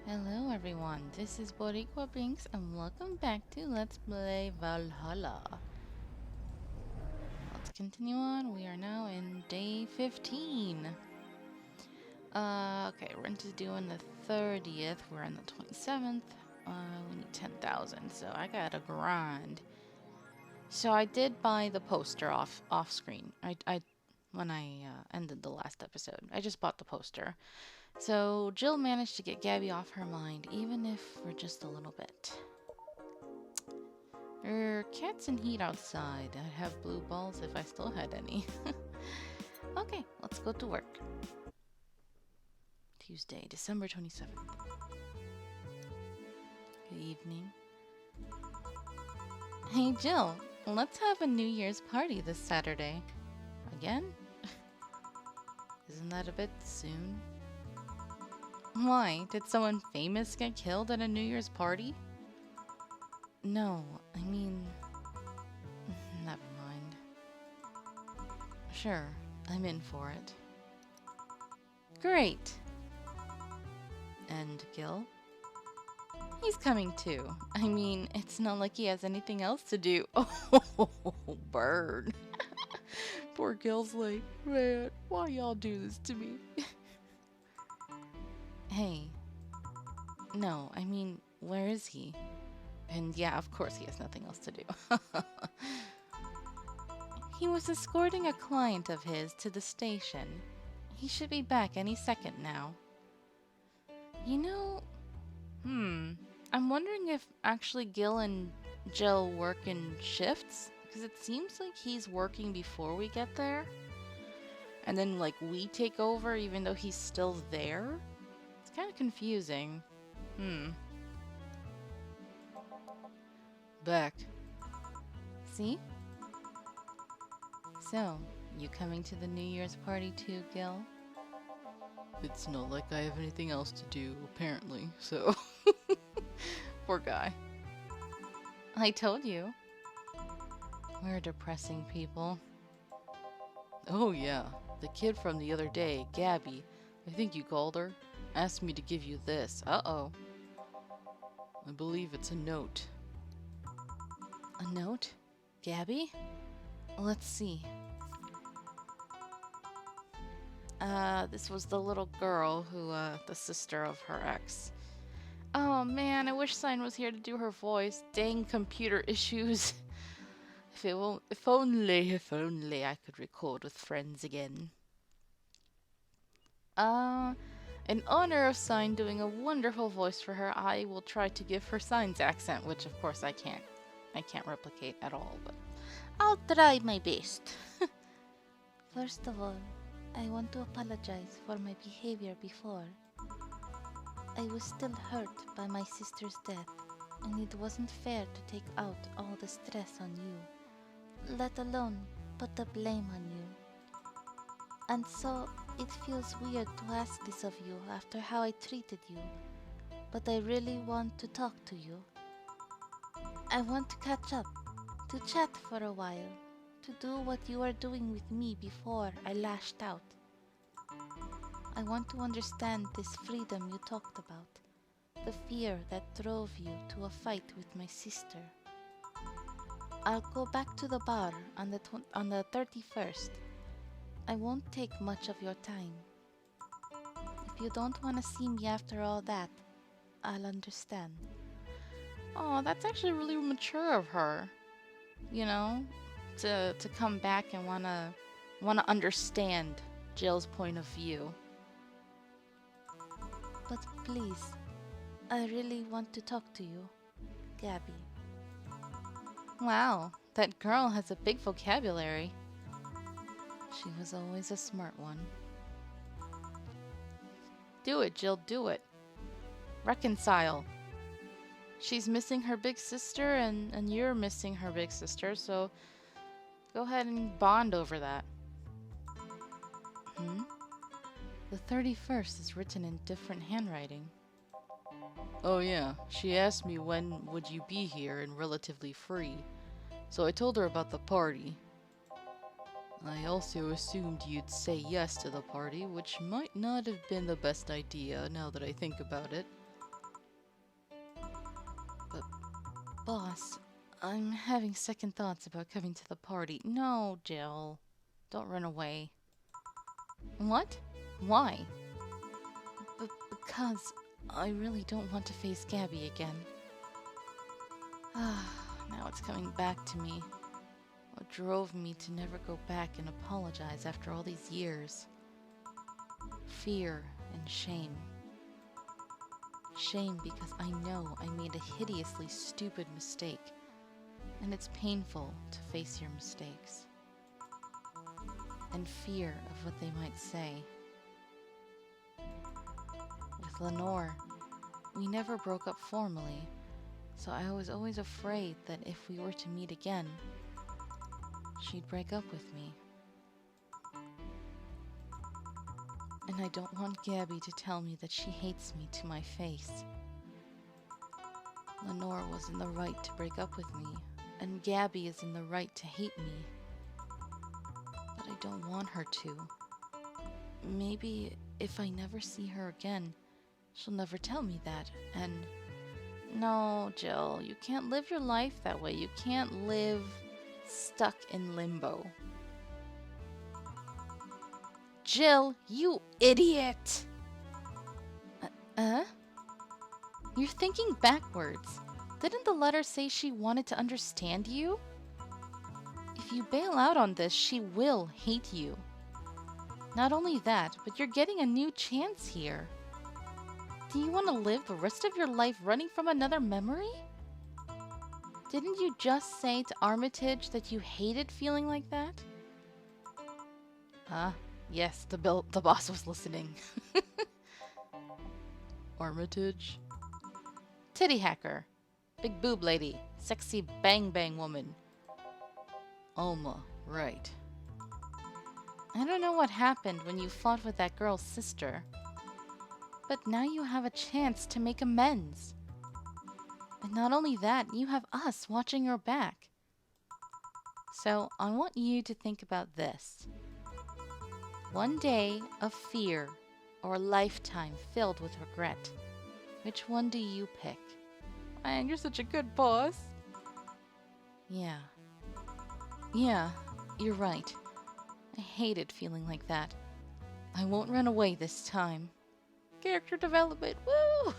Hello everyone, this is Boricua Brinks and welcome back to Let's Play Valhalla. Let's continue on, we are now in day 15. Okay, we're into doing the 30th, we're on the 27th. We need 10,000, so I gotta grind. So I did buy the poster off screen. When I ended the last episode, I just bought the poster. So Jill managed to get Gabby off her mind, even if for just a little bit. Cats in heat outside. I'd have blue balls if I still had any. Okay, let's go to work. Tuesday, December 27th. Good evening. Hey Jill, let's have a New Year's party this Saturday. Again? Isn't that a bit soon? Why? Did someone famous get killed at a New Year's party? No, I mean... Never mind. Sure, I'm in for it. Great! And Gil? He's coming too. I mean, it's not like he has anything else to do. Oh, bird. Poor Gil's like, man, why y'all do this to me? Hey. No, I mean, where is he? And yeah, of course he has nothing else to do. He was escorting a client of his to the station. He should be back any second now. You know, I'm wondering if actually Gil and Jill work in shifts, because it seems like he's working before we get there. And then, like, we take over even though he's still there? It's kind of confusing. Back. See? So, you coming to the New Year's party too, Gil? It's not like I have anything else to do, apparently, so... Poor guy. I told you. We're depressing people. Oh yeah, the kid from the other day, Gabby, I think you called her, asked me to give you this. Uh-oh. I believe it's a note. A note? Gabby? Let's see. This was the little girl who, the sister of her ex. Oh man, I wish Sign was here to do her voice. Dang computer issues. If only I could record with friends again. In honor of Sign doing a wonderful voice for her, I will try to give her Sign's accent, which of course I can't replicate at all, but I'll try my best. First of all, I want to apologize for my behavior before. I was still hurt by my sister's death, and it wasn't fair to take out all the stress on you, let alone put the blame on you. And so, it feels weird to ask this of you after how I treated you, but I really want to talk to you. I want to catch up, to chat for a while, to do what you were doing with me before I lashed out. I want to understand this freedom you talked about, the fear that drove you to a fight with my sister. I'll go back to the bar on the 31st. I won't take much of your time. If you don't want to see me after all that, I'll understand. Oh, that's actually really mature of her. You know, to come back and wanna understand Jill's point of view. But please, I really want to talk to you, Gabby. Wow, that girl has a big vocabulary. She was always a smart one. Do it, Jill, do it. Reconcile. She's missing her big sister and you're missing her big sister, so go ahead and bond over that. The 31st is written in different handwriting. Oh yeah, she asked me when would you be here and relatively free, so I told her about the party. I also assumed you'd say yes to the party, which might not have been the best idea now that I think about it. Boss, I'm having second thoughts about coming to the party. No, Jill. Don't run away. What? Why? Because I really don't want to face Gabby again. Now it's coming back to me. What drove me to never go back and apologize after all these years? Fear and shame. Shame because I know I made a hideously stupid mistake, and it's painful to face your mistakes. And fear of what they might say. With Lenore, we never broke up formally, so I was always afraid that if we were to meet again, she'd break up with me. And I don't want Gabby to tell me that she hates me to my face. Lenore was in the right to break up with me, and Gabby is in the right to hate me. But I don't want her to. Maybe if I never see her again, she'll never tell me that, and... No, Jill, you can't live your life that way. You can't live stuck in limbo. Jill, you idiot! You're thinking backwards. Didn't the letter say she wanted to understand you? If you bail out on this, she will hate you. Not only that, but you're getting a new chance here. Do you want to live the rest of your life running from another memory? Didn't you just say to Armitage that you hated feeling like that? Yes, the boss was listening. Armitage? Titty hacker. Big boob lady. Sexy bang bang woman. Alma, right. I don't know what happened when you fought with that girl's sister. But now you have a chance to make amends. And not only that, you have us watching your back. So I want you to think about this. One day of fear or a lifetime filled with regret. Which one do you pick? Man, you're such a good boss. Yeah, you're right. I hated feeling like that. I won't run away this time. Character development, woo!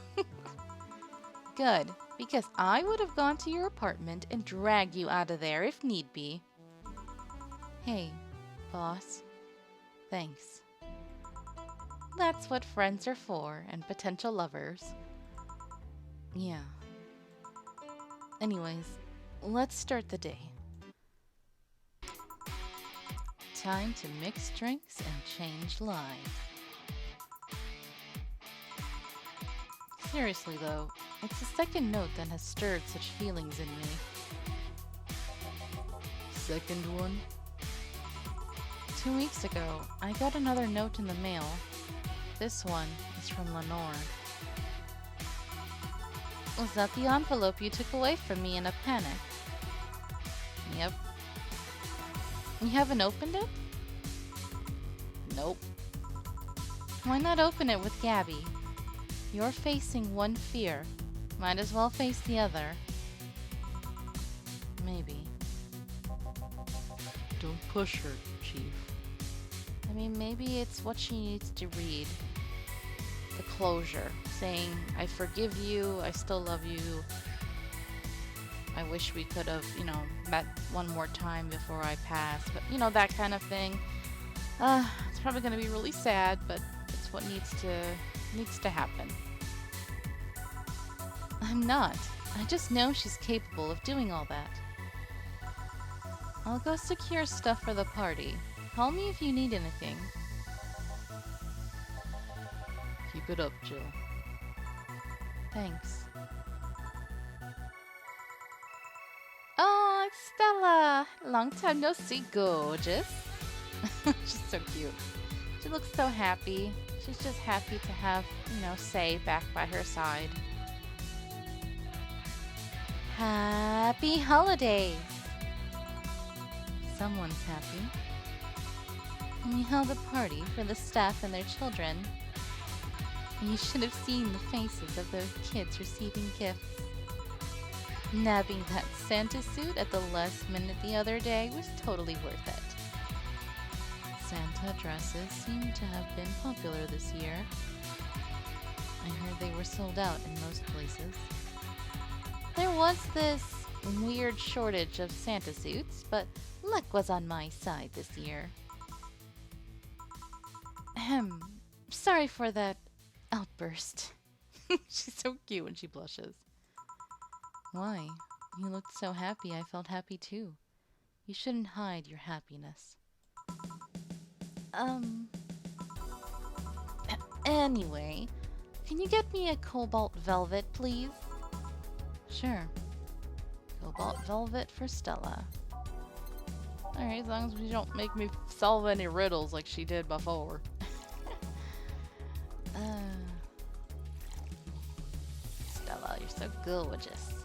Good, because I would have gone to your apartment and dragged you out of there if need be. Hey, boss. Thanks. That's what friends are for, and potential lovers. Yeah. Anyways, let's start the day. Time to mix drinks and change lives. Seriously though, it's the second note that has stirred such feelings in me. Second one? 2 weeks ago, I got another note in the mail. This one is from Lenore. Was that the envelope you took away from me in a panic? Yep. You haven't opened it? Nope. Why not open it with Gabby? You're facing one fear. Might as well face the other. Maybe. Don't push her, Chief. I mean, maybe it's what she needs to read. The closure. Saying, I forgive you, I still love you. I wish we could have, met one more time before I pass. But, that kind of thing. It's probably going to be really sad, but it's what needs to happen. I'm not. I just know she's capable of doing all that. I'll go secure stuff for the party. Call me if you need anything. Keep it up, Jill. Thanks. Oh, Stella! Long time no see, gorgeous. She's so cute. She looks so happy. She's just happy to have, Sei back by her side. Happy holidays! Someone's happy. We held a party for the staff and their children. You should have seen the faces of those kids receiving gifts. Nabbing that Santa suit at the last minute the other day was totally worth it. Santa dresses seem to have been popular this year. I heard they were sold out in most places. There was this weird shortage of Santa suits, but luck was on my side this year. Ahem. Sorry for that outburst. She's so cute when she blushes. Why? You looked so happy, I felt happy too. You shouldn't hide your happiness. Anyway, can you get me a cobalt velvet, please? Sure. Cobalt velvet for Stella. Alright, as long as we don't make me solve any riddles like she did before. Stella, you're so gorgeous.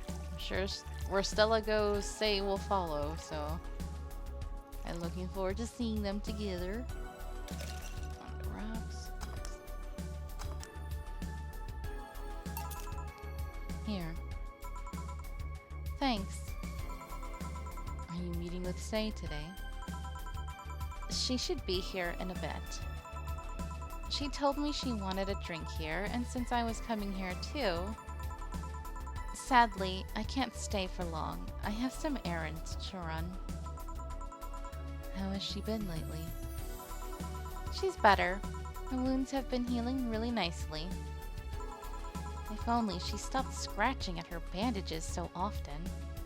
I'm sure where Stella goes, Sei will follow, so I'm looking forward to seeing them together. On the rocks. Here. Thanks. Are you meeting with Sei today? She should be here in a bit. She told me she wanted a drink here, and since I was coming here too... Sadly, I can't stay for long. I have some errands to run. How has she been lately? She's better. Her wounds have been healing really nicely. If only she stopped scratching at her bandages so often.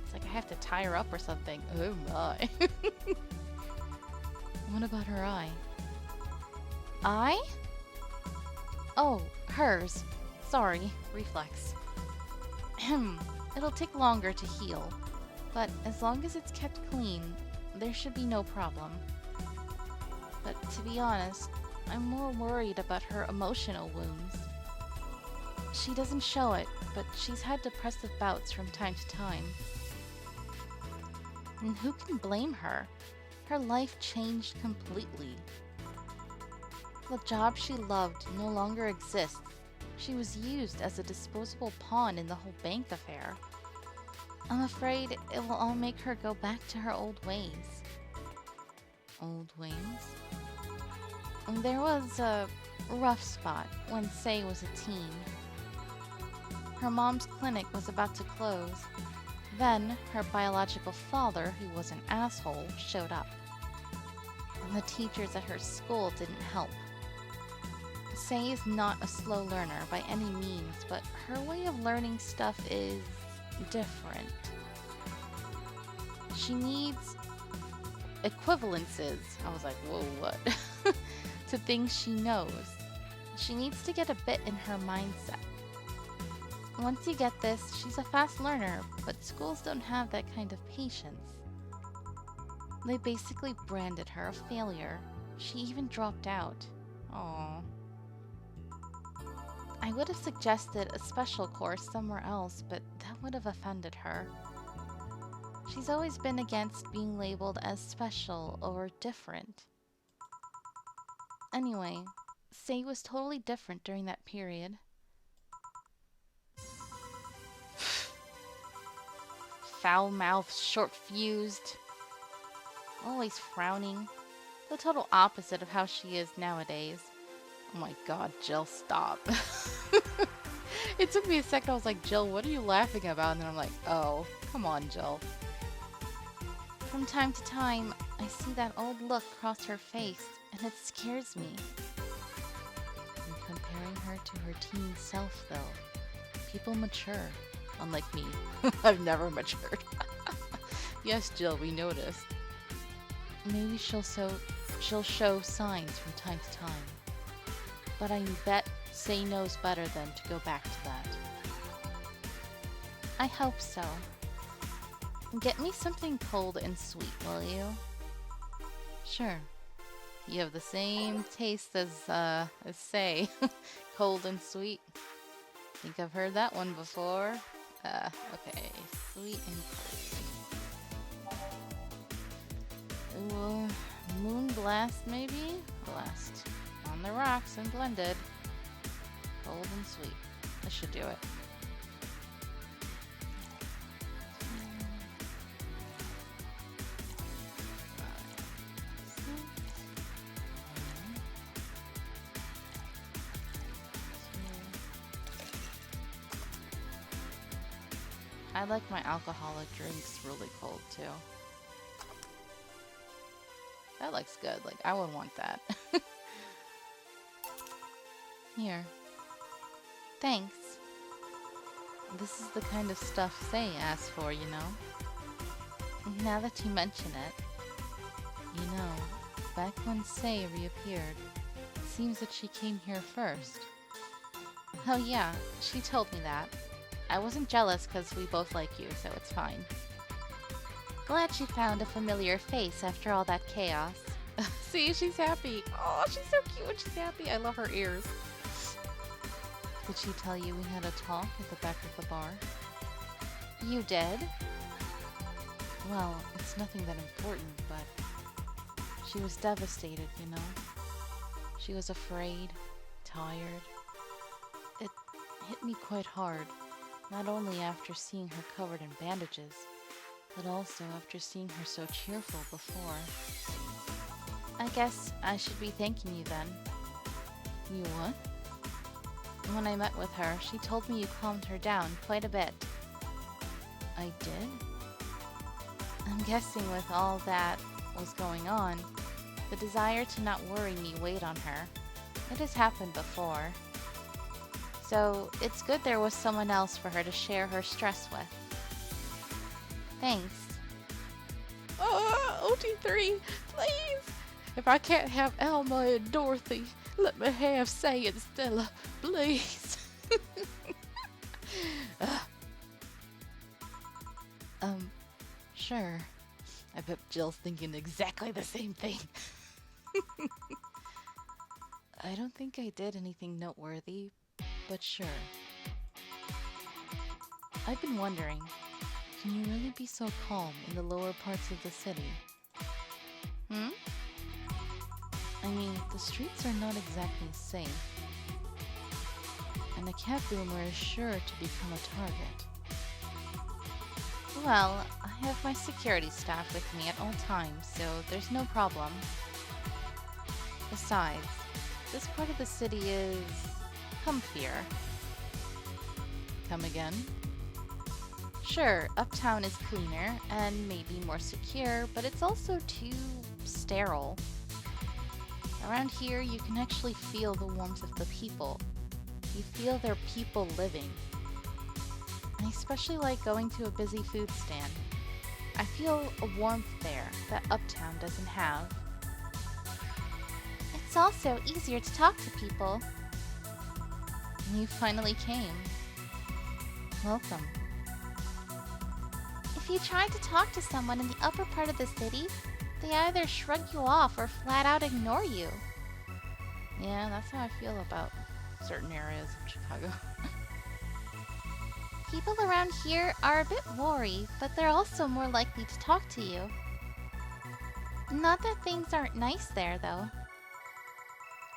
It's like I have to tie her up or something. Oh my. What about her eye? Eye? Oh, hers. Sorry, reflex. It'll take longer to heal, but as long as it's kept clean, there should be no problem. But to be honest, I'm more worried about her emotional wounds. She doesn't show it, but she's had depressive bouts from time to time. And who can blame her? Her life changed completely. The job she loved no longer exists. She was used as a disposable pawn in the whole bank affair. I'm afraid it will all make her go back to her old ways. Old ways? There was a rough spot when Sei was a teen. Her mom's clinic was about to close. Then, her biological father, who was an asshole, showed up. And the teachers at her school didn't help. Sei is not a slow learner by any means, but her way of learning stuff is different. She needs equivalences. I was like, whoa, what? To things she knows. She needs to get a bit in her mindset. Once you get this, she's a fast learner, but schools don't have that kind of patience. They basically branded her a failure. She even dropped out. Aww. I would have suggested a special course somewhere else, but that would have offended her. She's always been against being labeled as special or different. Anyway, Sei was totally different during that period. Foul-mouthed, short-fused, always frowning. The total opposite of how she is nowadays. Oh my god, Jill, stop. It took me a second, I was like, Jill, what are you laughing about? And then I'm like, oh, come on, Jill. From time to time, I see that old look cross her face, and it scares me. I'm comparing her to her teen self, though. People mature, unlike me. I've never matured. Yes, Jill, we noticed. Maybe she'll show signs from time to time. But I bet Sei knows better than to go back to that. I hope so. Get me something cold and sweet, will you? Sure. You have the same taste as Sei. Cold and sweet. Think I've heard that one before. Okay. Sweet and cold. Ooh, moon blast, maybe? Blast. On the rocks and blended. Cold and sweet. This should do it. I like my alcoholic drinks really cold too. That looks good. Like, I would want that. Here. Thanks. This is the kind of stuff Sei asked for, you know? Now that you mention it, you know, back when Sei reappeared, it seems that she came here first. Oh yeah, she told me that. I wasn't jealous because we both like you, so it's fine. Glad she found a familiar face after all that chaos. See, she's happy. Oh, she's so cute. She's happy. I love her ears. Did she tell you we had a talk at the back of the bar? You did? Well, it's nothing that important, but she was devastated, you know? She was afraid, tired. It hit me quite hard, not only after seeing her covered in bandages, but also after seeing her so cheerful before. I guess I should be thanking you then. You what? When I met with her, she told me you calmed her down quite a bit. I did? I'm guessing with all that was going on, the desire to not worry me weighed on her. It has happened before. So it's good there was someone else for her to share her stress with. Thanks. Oh, OT3, please! If I can't have Elma and Dorothy, let me have Sei and Stella, please. Sure. I bet Jill's thinking exactly the same thing. I don't think I did anything noteworthy, but sure. I've been wondering, can you really be so calm in the lower parts of the city? Hmm? I mean, the streets are not exactly safe, and a cat boomer is sure to become a target. Well, I have my security staff with me at all times, so there's no problem. Besides, this part of the city is comfier. Come again? Sure, uptown is cleaner and maybe more secure, but it's also too sterile. Around here, you can actually feel the warmth of the people. You feel they're people living. I especially like going to a busy food stand. I feel a warmth there that uptown doesn't have. It's also easier to talk to people. You finally came. Welcome. If you try to talk to someone in the upper part of the city, they either shrug you off or flat out ignore you. Yeah, that's how I feel about certain areas of Chicago. People around here are a bit wary, but they're also more likely to talk to you. Not that things aren't nice there, though.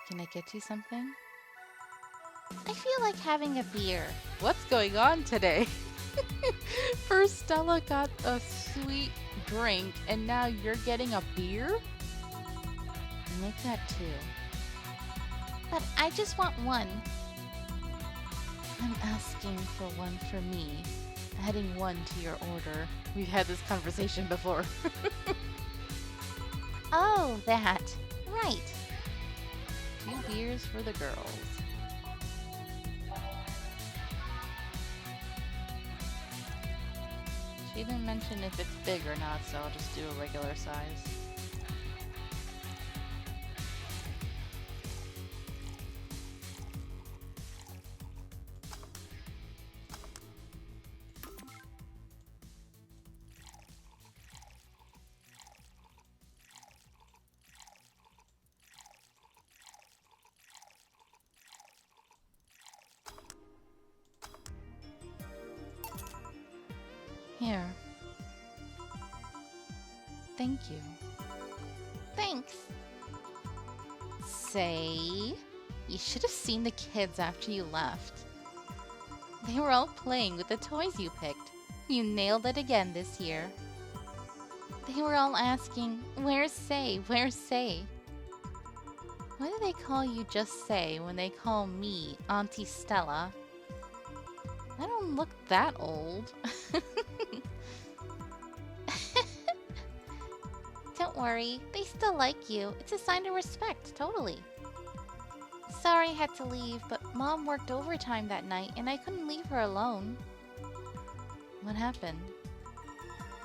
Can I get you something? I feel like having a beer. What's going on today? First Stella got a sweet drink, and now you're getting a beer? Make that two. But I just want one. I'm asking for one for me, adding one to your order. We've had this conversation before. Oh, that. Right. 2 beers for the girls. She didn't mention if it's big or not, so I'll just do a regular size. Here. Thank you. Thanks. Sei, you should have seen the kids after you left. They were all playing with the toys you picked. You nailed it again this year. They were all asking, "Where's Sei? Where's Sei?" Why do they call you just Sei when they call me Auntie Stella? I don't look that old. Don't worry, they still like you. It's a sign of respect, totally. Sorry I had to leave, but Mom worked overtime that night and I couldn't leave her alone. What happened?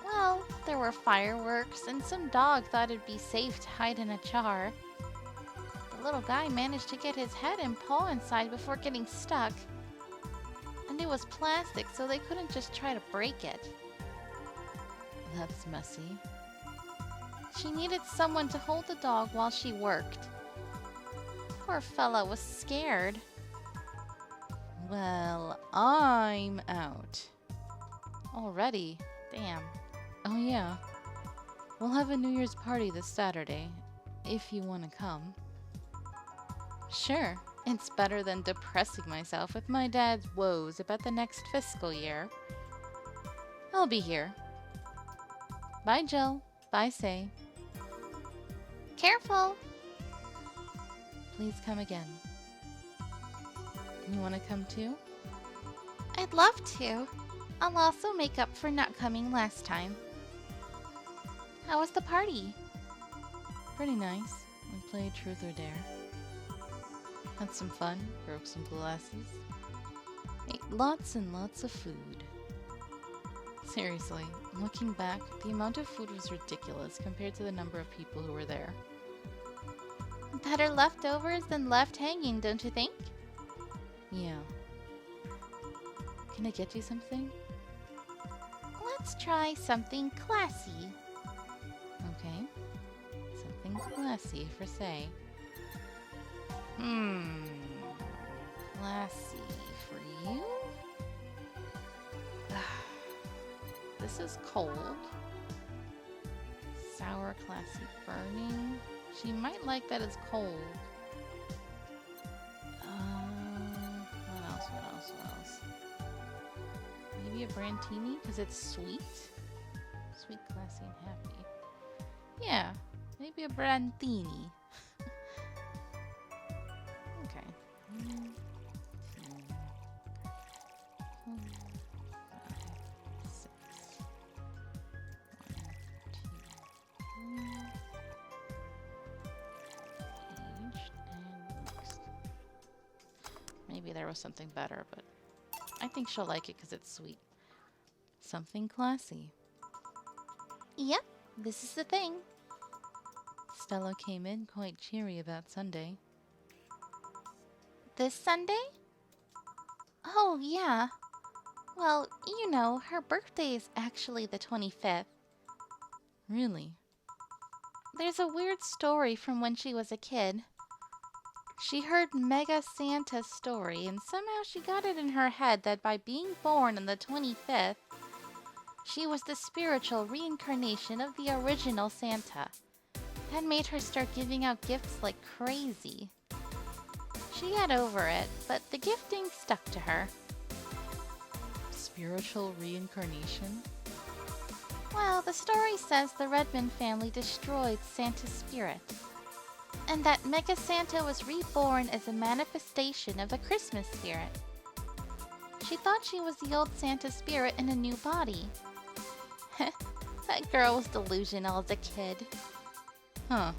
Well, there were fireworks and some dog thought it'd be safe to hide in a jar. The little guy managed to get his head and paw inside before getting stuck. And it was plastic, so they couldn't just try to break it. That's messy. She needed someone to hold the dog while she worked. Poor fella was scared. Well, I'm out. Already? Damn. Oh yeah. We'll have a New Year's party this Saturday, if you want to come. Sure. It's better than depressing myself with my dad's woes about the next fiscal year. I'll be here. Bye, Jill. Bye, Sei. Careful! Please come again. You want to come too? I'd love to. I'll also make up for not coming last time. How was the party? Pretty nice. We played Truth or Dare. Had some fun, broke some glasses. Ate lots and lots of food. Seriously, looking back, the amount of food was ridiculous compared to the number of people who were there. Better leftovers than left hanging, don't you think? Yeah. Can I get you something? Let's try something classy. Okay. Something classy for Sei. Classy for you? This is cold. Sour, classy, burning. She might like that it's cold. What else? Maybe a Brantini, because it's sweet. Sweet, classy, and happy. Yeah, maybe a Brantini. Okay. 1, 2, 4, 5, 6. 1, 2, 3. Aged and mixed. Maybe there was something better, but I think she'll like it because it's sweet. Something classy. Yep, this is the thing. Stella came in quite cheery about Sunday. This Sunday? Oh, yeah. Well, you know, her birthday is actually the 25th. Really? There's a weird story from when she was a kid. She heard Mega Santa's story, and somehow she got it in her head that by being born on the 25th, she was the spiritual reincarnation of the original Santa. That made her start giving out gifts like crazy. She got over it, but the gifting stuck to her. Spiritual reincarnation? Well, the story says the Redmond family destroyed Santa's spirit, and that Mega Santa was reborn as a manifestation of the Christmas spirit. She thought she was the old Santa spirit in a new body. That girl was delusional as a kid. Huh.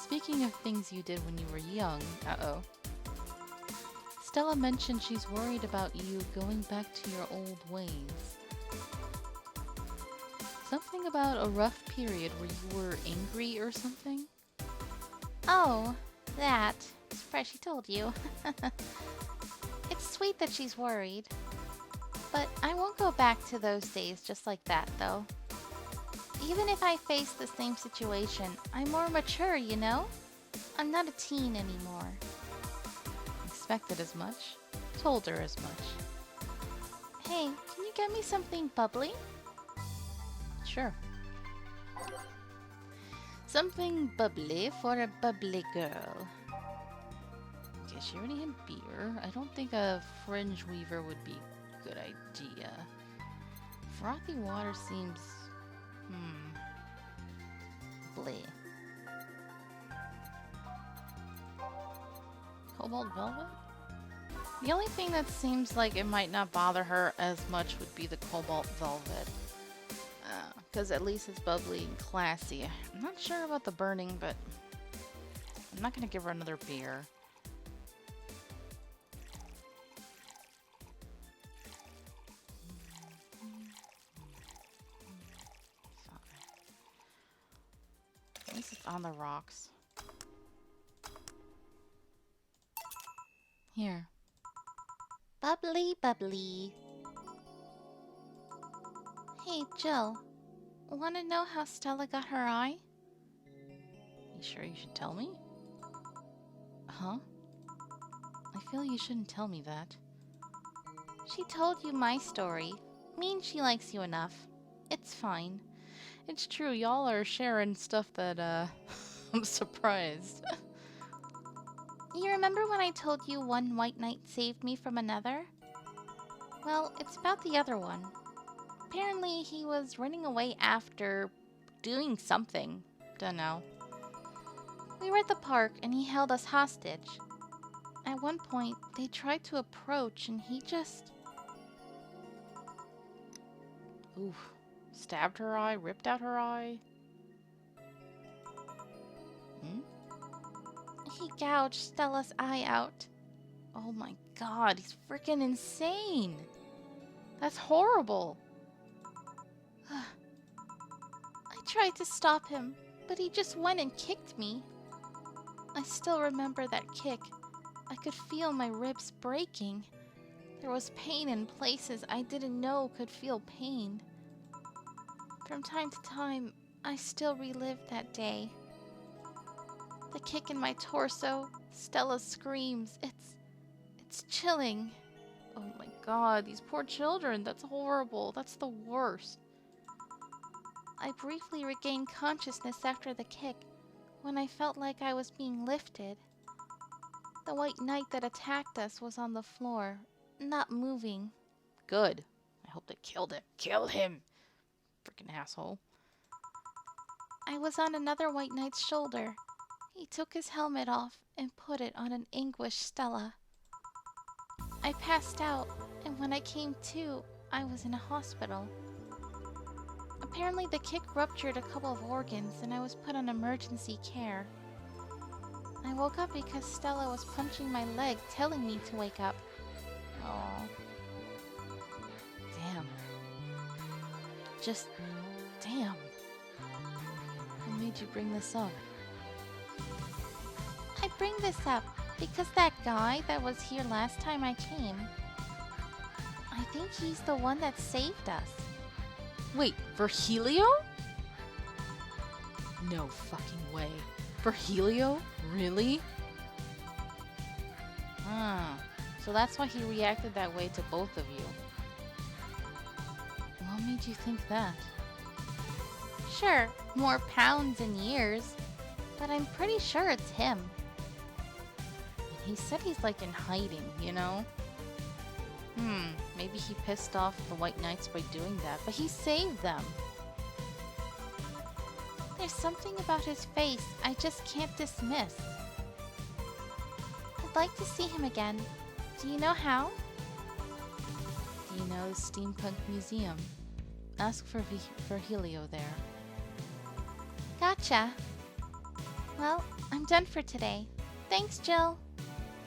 Speaking of things you did when you were young, Stella mentioned she's worried about you going back to your old ways. Something about a rough period where you were angry or something? Oh, that. Surprised she told you. It's sweet that she's worried. But I won't go back to those days just like that, though. Even if I face the same situation, I'm more mature, you know? I'm not a teen anymore. Expected as much. Told her as much. Hey, can you get me something bubbly? Sure. Something bubbly for a bubbly girl. Okay, she already had beer. I don't think a fringe weaver would be a good idea. Frothy water seems... bleh. Cobalt velvet? The only thing that seems like it might not bother her as much would be the cobalt velvet. Because at least it's bubbly and classy. I'm not sure about the burning, but I'm not going to give her another beer. This is on the rocks. Here. Bubbly, bubbly. Hey, Jill. Want to know how Stella got her eye? You sure you should tell me? Huh? I feel you shouldn't tell me that. She told you my story. Means she likes you enough. It's fine. It's true, y'all are sharing stuff that, I'm surprised. You remember when I told you one white knight saved me from another? Well, it's about the other one. Apparently, he was running away after doing something. Dunno. We were at the park and he held us hostage. At one point, they tried to approach and he just... Oof. Stabbed her eye, ripped out her eye. Hmm? He gouged Stella's eye out. Oh my god, he's freaking insane. That's horrible. I tried to stop him, but he just went and kicked me. I still remember that kick. I could feel my ribs breaking. There was pain in places I didn't know could feel pain. From time to time, I still relive that day. The kick in my torso, Stella's screams, it's chilling. Oh my god, these poor children. That's horrible. That's the worst. I briefly regained consciousness after the kick, when I felt like I was being lifted. The white knight that attacked us was on the floor, not moving. Good. I hope they killed him. Kill him! Freaking asshole. I was on another white knight's shoulder. He took his helmet off and put it on an anguished Stella. I passed out, and when I came to, I was in a hospital. Apparently the kick ruptured a couple of organs and I was put on emergency care. I woke up because Stella was punching my leg, telling me to wake up. Oh. Damn. Just... damn. What made you bring this up? I bring this up because that guy that was here last time I came, I think he's the one that saved us. Wait, for Helio? No fucking way. For Helio? Really? Ah, so that's why he reacted that way to both of you. What made you think that? Sure, more pounds and years, but I'm pretty sure it's him. He said he's like in hiding, you know? Maybe he pissed off the White Knights by doing that, but he saved them. There's something about his face I just can't dismiss. I'd like to see him again. Do you know how? Do you know the Steampunk Museum? Ask for Helio there. Gotcha. Well, I'm done for today. Thanks, Jill.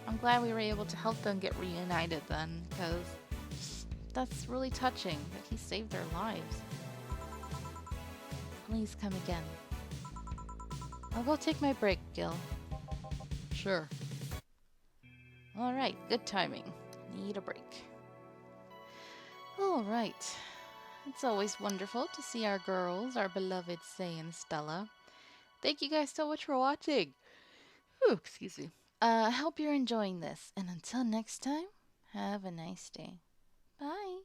I'm glad we were able to help them get reunited then, because that's really touching that he saved their lives. Please come again. I'll go take my break, Gil. Sure. Alright, good timing. Need a break. Alright. It's always wonderful to see our girls, our beloved Sei and Stella. Thank you guys so much for watching. Ooh, excuse me. I hope you're enjoying this, and until next time, have a nice day. Bye.